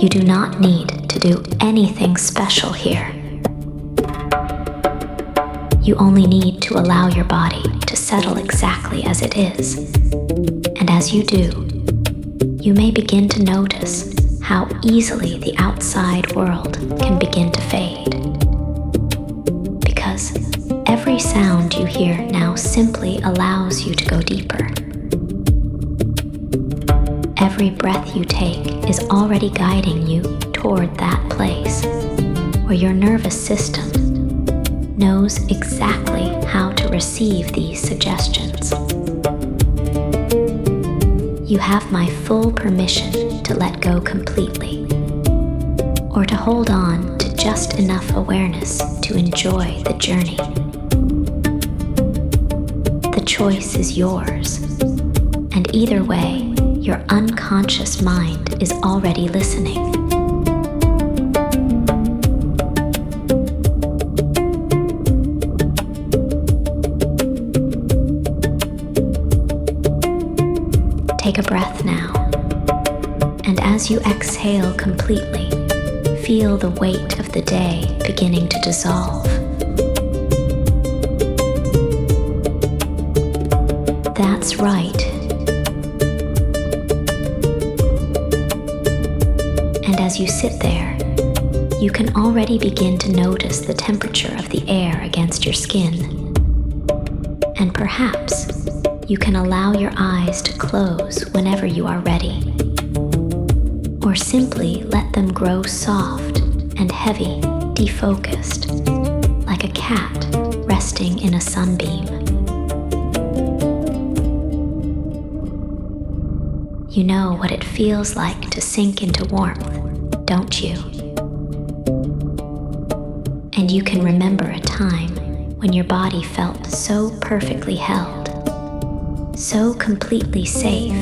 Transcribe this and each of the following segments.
You do not need to do anything special here. You only need to allow your body to settle exactly as it is. And as you do, you may begin to notice how easily the outside world can begin to fade. Because every sound you hear now simply allows you to go deeper. Every breath you take is already guiding you toward that place where your nervous system knows exactly how to receive these suggestions. You have my full permission to let go completely, or to hold on to just enough awareness to enjoy the journey. The choice is yours, and either way, your unconscious mind is already listening. Take a breath now, and as you exhale completely, feel the weight of the day beginning to dissolve. That's right. And as you sit there, you can already begin to notice the temperature of the air against your skin. And perhaps you can allow your eyes to close whenever you are ready, or simply let them grow soft and heavy, defocused, like a cat resting in a sunbeam. You know what it feels like to sink into warmth, don't you? And you can remember a time when your body felt so perfectly held, so completely safe,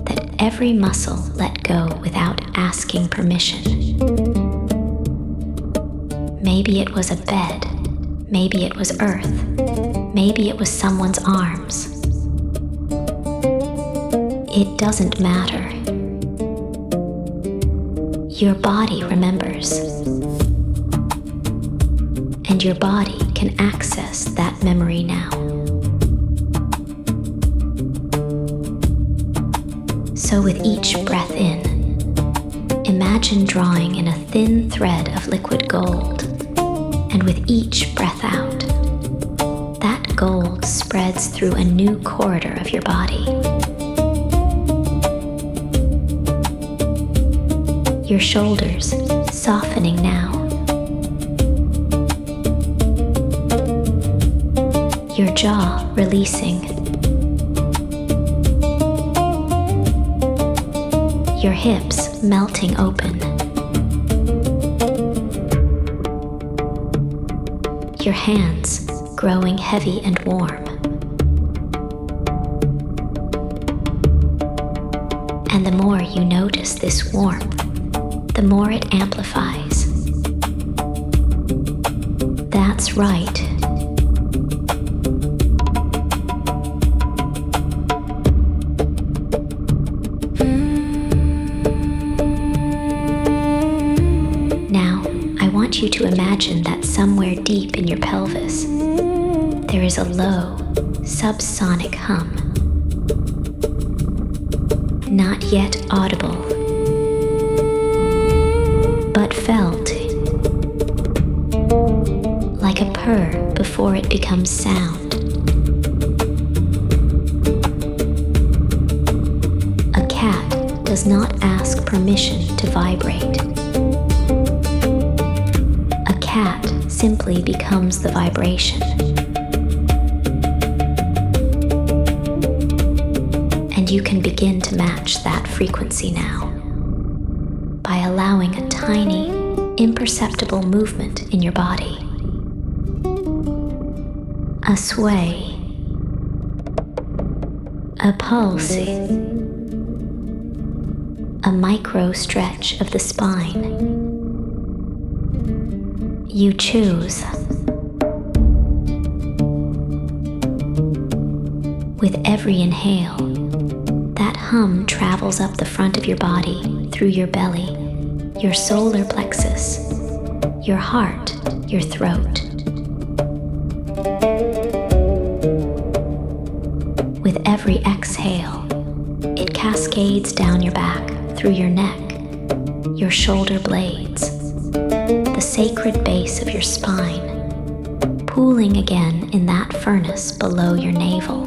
that every muscle let go without asking permission. Maybe it was a bed, maybe it was earth, maybe it was someone's arms. It doesn't matter. Your body remembers, and your body can access that memory now. So with each breath in, imagine drawing in a thin thread of liquid gold, and with each breath out, that gold spreads through a new corridor of your body. Your shoulders softening now. Your jaw releasing. Your hips melting open. Your hands growing heavy and warm. And the more you notice this warmth, the more it amplifies. That's right. Now, I want you to imagine that somewhere deep in your pelvis, there is a low, subsonic hum. Not yet audible, but felt like a purr before it becomes sound. A cat does not ask permission to vibrate. A cat simply becomes the vibration. And you can begin to match that frequency now by allowing a tiny, imperceptible movement in your body. A sway, a pulse, a micro stretch of the spine. You choose. With every inhale, that hum travels up the front of your body through your belly, your solar plexus, your heart, your throat. With every exhale, it cascades down your back, through your neck, your shoulder blades, the sacred base of your spine, pooling again in that furnace below your navel.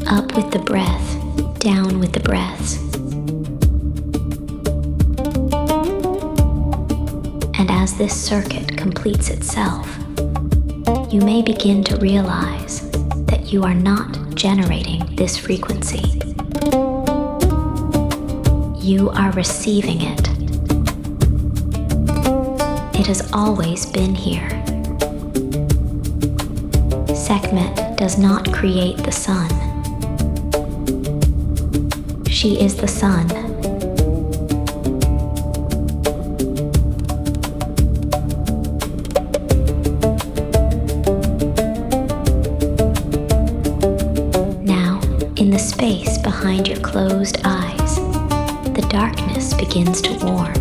Up with the breath, down with the breaths. And as this circuit completes itself, you may begin to realize that you are not generating this frequency. You are receiving it. It has always been here. Sekhmet does not create the sun. She is the sun. Now, in the space behind your closed eyes, the darkness begins to warm.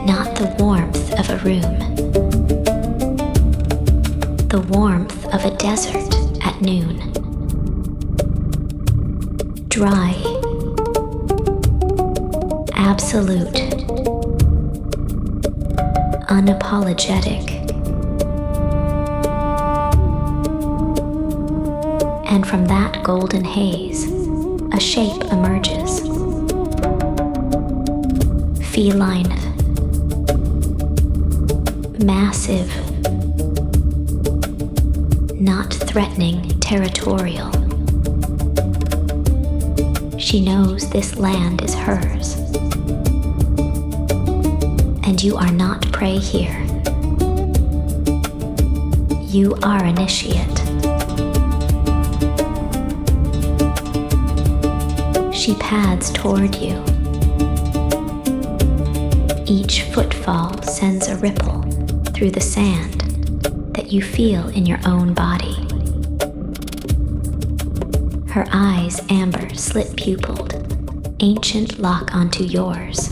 Not the warmth of a room, the warmth of a desert at noon. Dry, absolute, unapologetic. And from that golden haze, a shape emerges. Feline, massive, not threatening, territorial. She knows this land is hers, and you are not prey here. You are initiate. She pads toward you. Each footfall sends a ripple through the sand that you feel in your own body. Her eyes amber, slit-pupilled, ancient lock onto yours.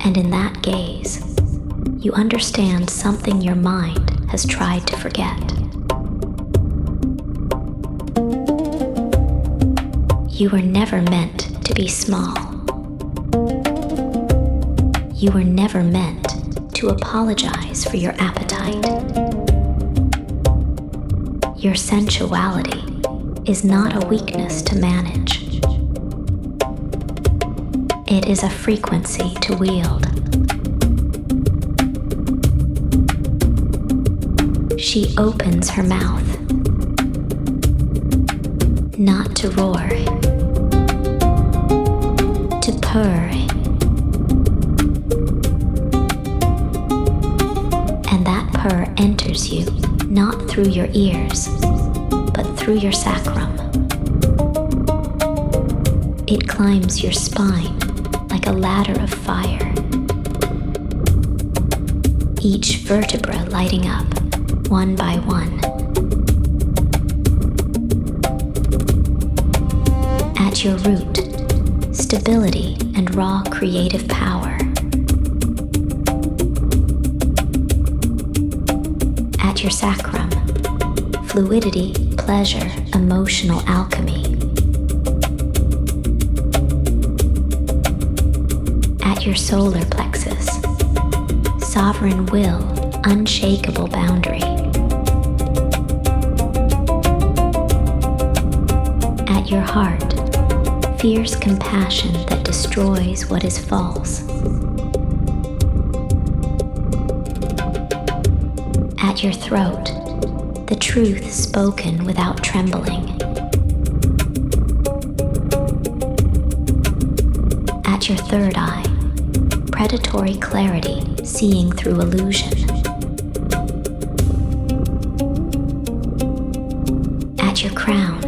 And in that gaze, you understand something your mind has tried to forget. You were never meant to be small. You were never meant to apologize for your appetite. Your sensuality is not a weakness to manage. It is a frequency to wield. She opens her mouth, not to roar, to purr. And that purr enters you not through your ears, but through your sacrum. It climbs your spine like a ladder of fire, each vertebra lighting up one by one. At your root, stability and raw creative power. At your sacrum, fluidity, pleasure, emotional alchemy. At your solar plexus, sovereign will, unshakable boundary. At your heart, fierce compassion that destroys what is false. At your throat, the truth spoken without trembling. At your third eye, predatory clarity seeing through illusion. At your crown,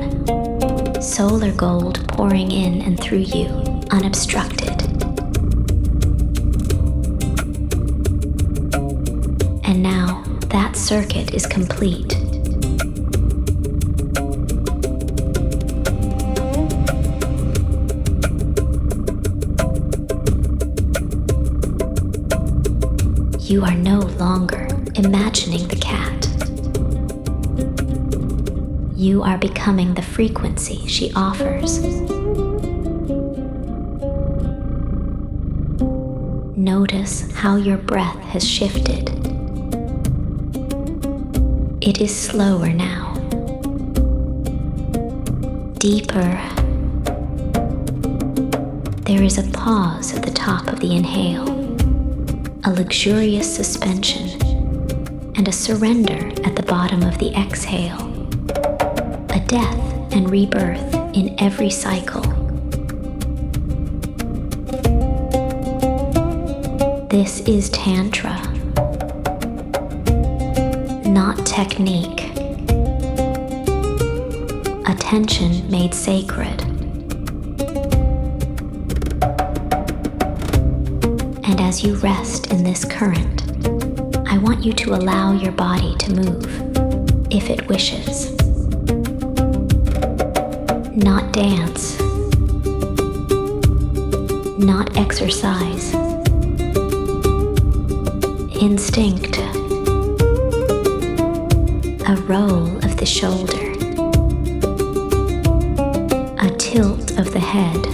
solar gold pouring in and through you, unobstructed. And now, that circuit is complete. You are no longer imagining the cat. You are becoming the frequency she offers. Notice how your breath has shifted. It is slower now. Deeper. There is a pause at the top of the inhale, a luxurious suspension, and a surrender at the bottom of the exhale, a death and rebirth in every cycle. This is Tantra, not technique. Attention made sacred. And as you rest in this current, I want you to allow your body to move, if it wishes. Not dance, not exercise. Instinct, a roll of the shoulder, a tilt of the head,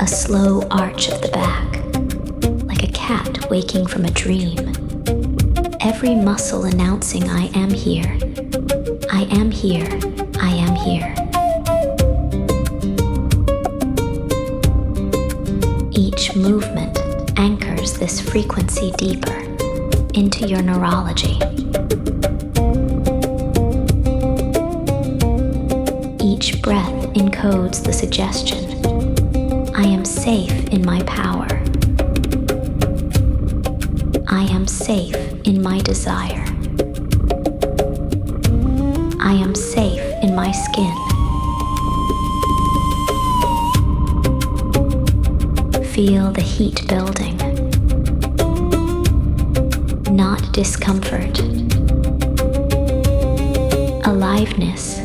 a slow arch of the back, like a cat waking from a dream. Every muscle announcing I am here, I am here, I am here. Each movement anchors this frequency deeper into your neurology. Each breath encodes the suggestion, I am safe in my power. I am safe in my desire. I am safe in my skin. Feel the heat building, not discomfort. Aliveness,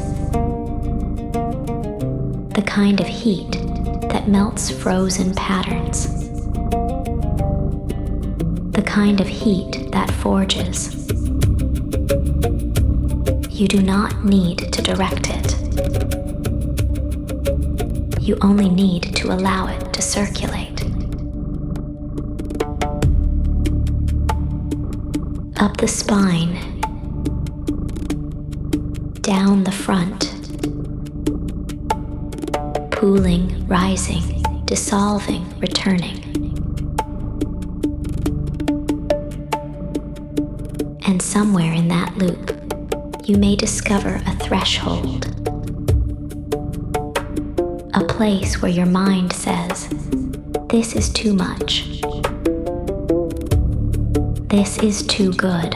the kind of heat that melts frozen patterns, the kind of heat that forges. You do not need to direct it. You only need to allow it to circulate. Up the spine, down the front, pooling, rising, dissolving, returning. And somewhere in that loop, you may discover a threshold, a place where your mind says, this is too much. This is too good.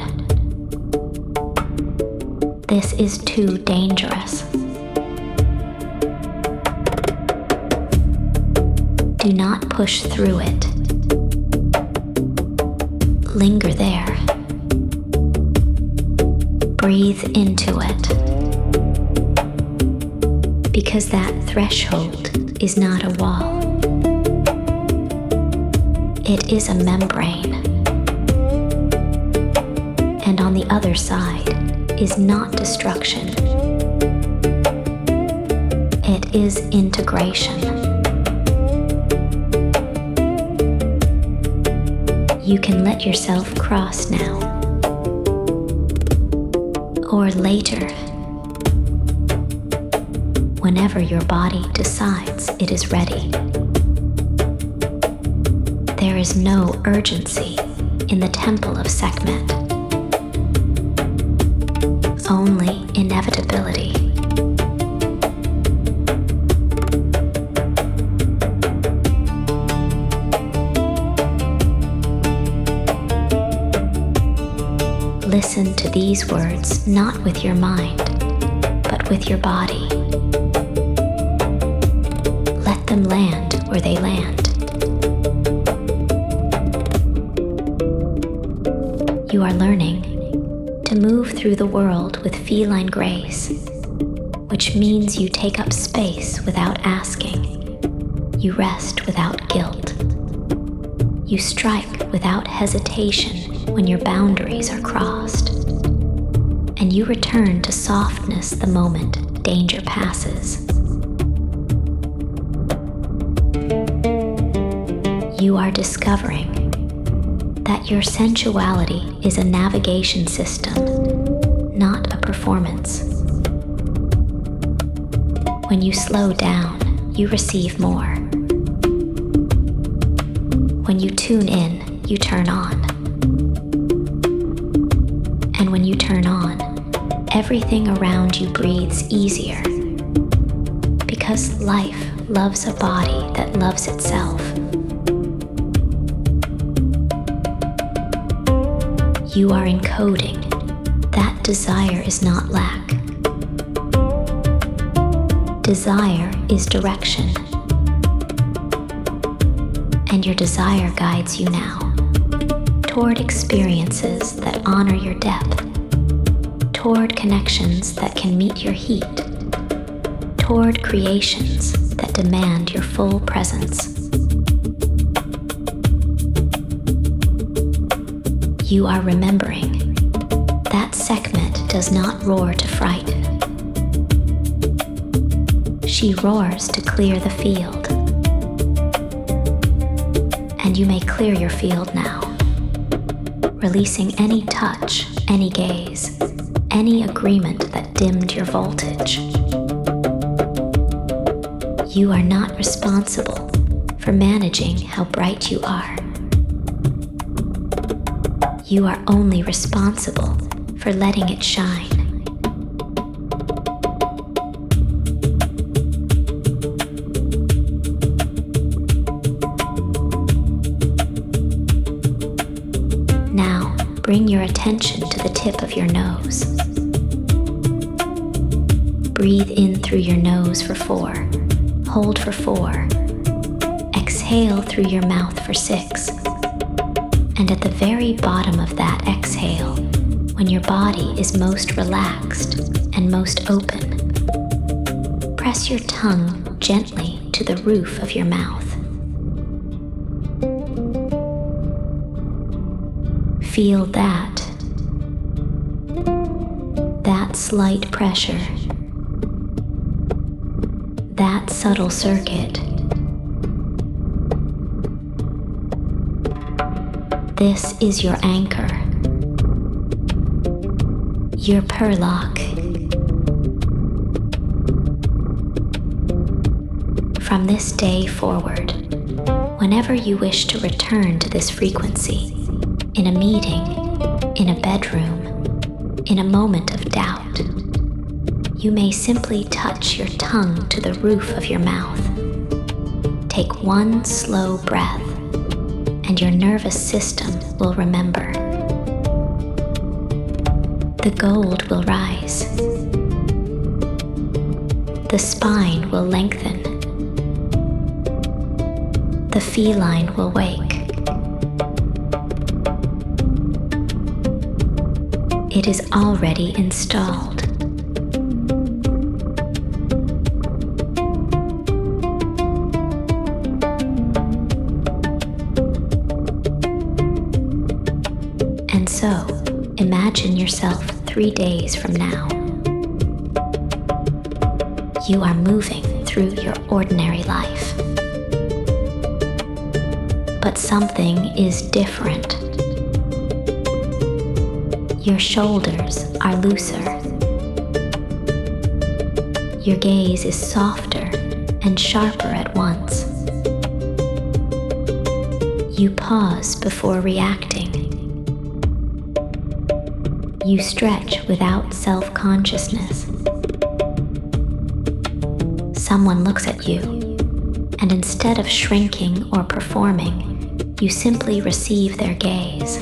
This is too dangerous. Do not push through it. Linger there. Breathe into it. Because that threshold is not a wall. It is a membrane. And on the other side is not destruction. It is integration. You can let yourself cross now, or later, whenever your body decides it is ready. There is no urgency in the temple of Sekhmet. Only inevitability. Listen to these words not with your mind, but with your body. Let them land where they land. You are learning to move through the world with feline grace, which means you take up space without asking. You rest without guilt. You strike without hesitation when your boundaries are crossed. And you return to softness the moment danger passes. You are discovering that your sensuality is a navigation system, not a performance. When you slow down, you receive more. When you tune in, you turn on. And when you turn on, everything around you breathes easier, because life loves a body that loves itself. You are encoding that desire is not lack. Desire is direction. And your desire guides you now toward experiences that honor your depth, toward connections that can meet your heat, toward creations that demand your full presence. You are remembering that Sekhmet does not roar to fright. She roars to clear the field. And you may clear your field now, releasing any touch, any gaze, any agreement that dimmed your voltage. You are not responsible for managing how bright you are. You are only responsible for letting it shine. Now, bring your attention to the tip of your nose. Breathe in through your nose for 4. Hold for 4. Exhale through your mouth for 6. And at the very bottom of that exhale, when your body is most relaxed and most open, press your tongue gently to the roof of your mouth. Feel that slight pressure, that subtle circuit. This is your anchor, your Purr lock. From this day forward, whenever you wish to return to this frequency, in a meeting, in a bedroom, in a moment of doubt, you may simply touch your tongue to the roof of your mouth. Take one slow breath, and your nervous system will remember. The gold will rise. The spine will lengthen. The feline will wake. It is already installed. And so, imagine yourself 3 days from now. You are moving through your ordinary life. But something is different. Your shoulders are looser. Your gaze is softer and sharper at once. You pause before reacting. You stretch without self-consciousness. Someone looks at you, and instead of shrinking or performing, you simply receive their gaze,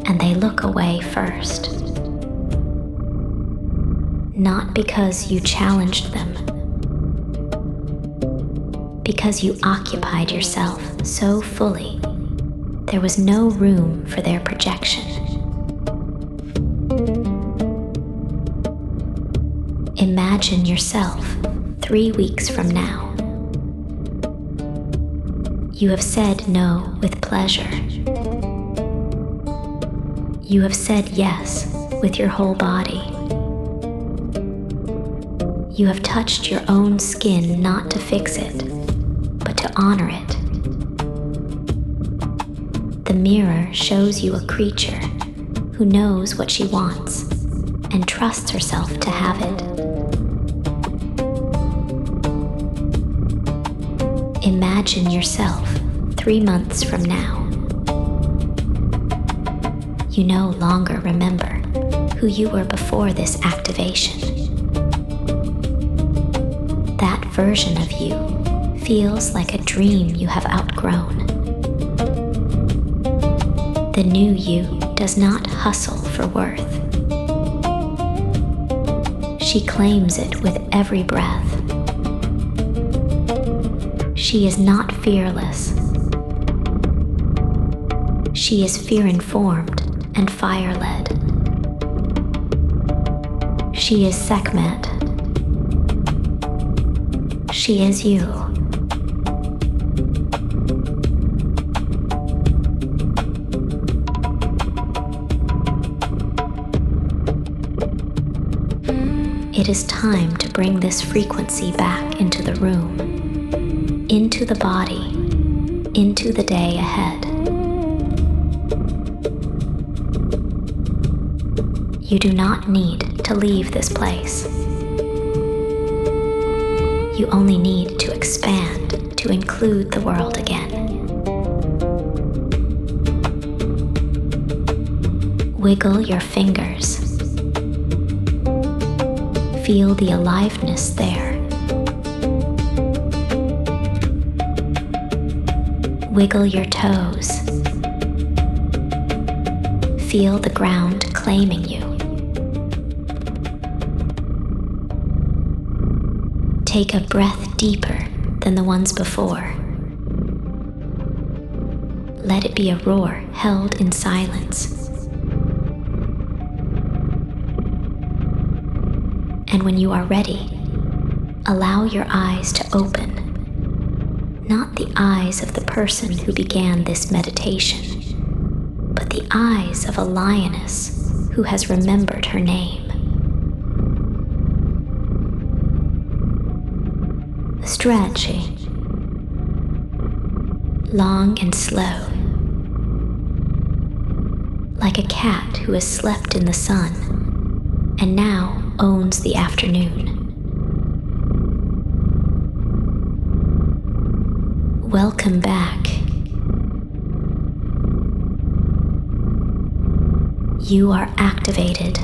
and they look away first. Not because you challenged them, because you occupied yourself so fully, there was no room for their projection. Imagine yourself 3 weeks from now. You have said no with pleasure. You have said yes with your whole body. You have touched your own skin not to fix it, but to honor it. The mirror shows you a creature who knows what she wants and trusts herself to have it. Imagine yourself 3 months from now. You no longer remember who you were before this activation. That version of you feels like a dream you have outgrown. The new you does not hustle for worth. She claims it with every breath. She is not fearless. She is fear-informed and fire-led. She is Sekhmet. She is you. It is time to bring this frequency back into the room, into the body, into the day ahead. You do not need to leave this place. You only need to expand to include the world again. Wiggle your fingers. Feel the aliveness there. Wiggle your toes. Feel the ground claiming you. Take a breath deeper than the ones before. Let it be a roar held in silence. And when you are ready, allow your eyes to open. Not the eyes of the person who began this meditation, but the eyes of a lioness who has remembered her name. Stretching, long and slow, like a cat who has slept in the sun and now owns the afternoon. Welcome back. You are activated.